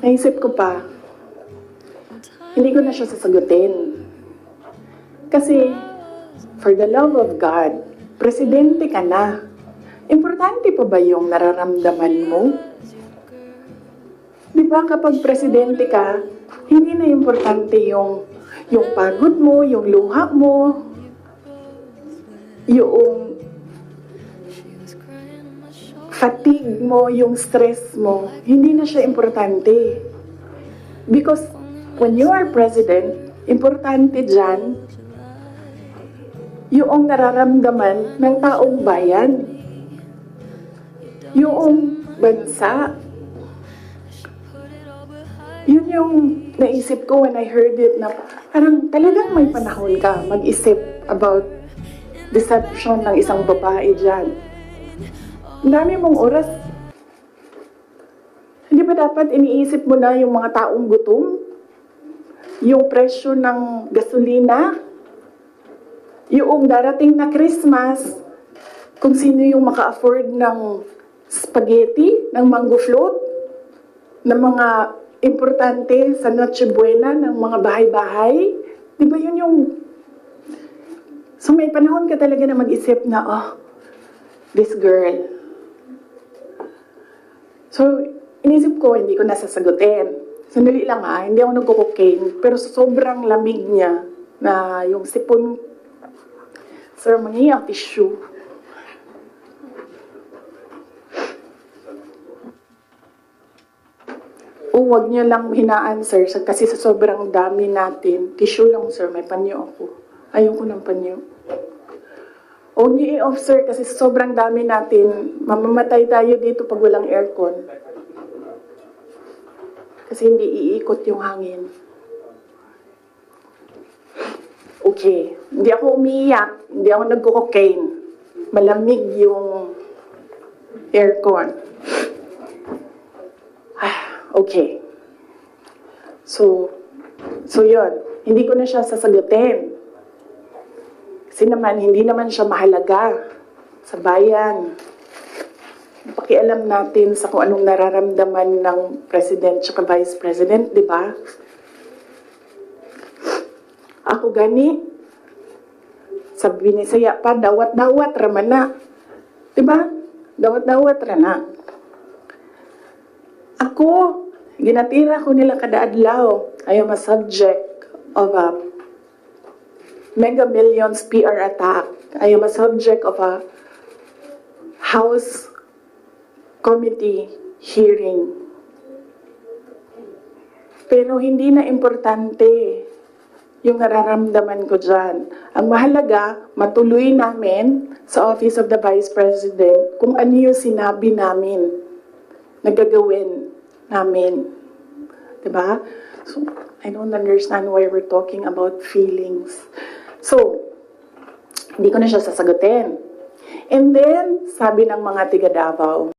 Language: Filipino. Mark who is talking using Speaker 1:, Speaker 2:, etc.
Speaker 1: naisip ko pa, hindi ko na siya sasagutin. Kasi, for the love of God, presidente ka na. Importante pa ba yung nararamdaman mo? Di ba kapag presidente ka, hindi na importante yung pagod mo, yung luha mo, yung fatigue mo, yung stress mo. Hindi na siya importante. Because when you are president, importante dyan yung nararamdaman ng taong bayan. Yung bansa. Yun yung naisip ko when I heard it na parang talagang may panahon ka mag-isip about deception ng isang babae dyan. Ang dami mong oras. Hindi ba dapat iniisip mo na yung mga taong gutom? Yung presyo ng gasolina? Yung darating na Christmas, kung sino yung maka-afford ng spaghetti, ng mango float, ng mga importante sa Noche Buena, ng mga bahay-bahay. Di ba yun yung... So may panahon ka talaga na mag-isip na, oh, this girl. So, inisip ko, hindi ko nasasagutin. Sandali lang hindi ako nagko-cocaine. Pero sobrang lamig niya na yung sipon. Sir, mangingi ang tissue. O, wag niyo lang hinaan, sir. Kasi sa sobrang dami natin. Tissue lang, sir. May panyo ako. Ayaw ko ng panyo. Huwag niyo i-off, sir. Kasi sa sobrang dami natin, mamamatay tayo dito pag walang aircon. Kasi hindi iikot yung hangin. Okay. Hindi ako umiiyak. Hindi ako nagko-cocaine. Malamig yung aircon. Okay. So yun. Hindi ko na siya sasagutin. Kasi naman, hindi naman siya mahalaga sa bayan. Pakialam natin sa kung anong nararamdaman ng president at vice president, di ba? Ako gani, sa Binisaya pa, dawat-dawat raman na. Di ba? Dawat-dawat rana. Ako, ginatira ko nila kada adlaw. I am a subject of a Mega Millions PR attack. I am a subject of a House Committee hearing. Pero hindi na importante yung nararamdaman ko dyan. Ang mahalaga, matuloy namin sa Office of the Vice President kung ano yung sinabi namin na gagawin namin. Diba? So, I don't understand why we're talking about feelings. So, hindi ko na siya sasagutin. And then, sabi ng mga tiga Davao,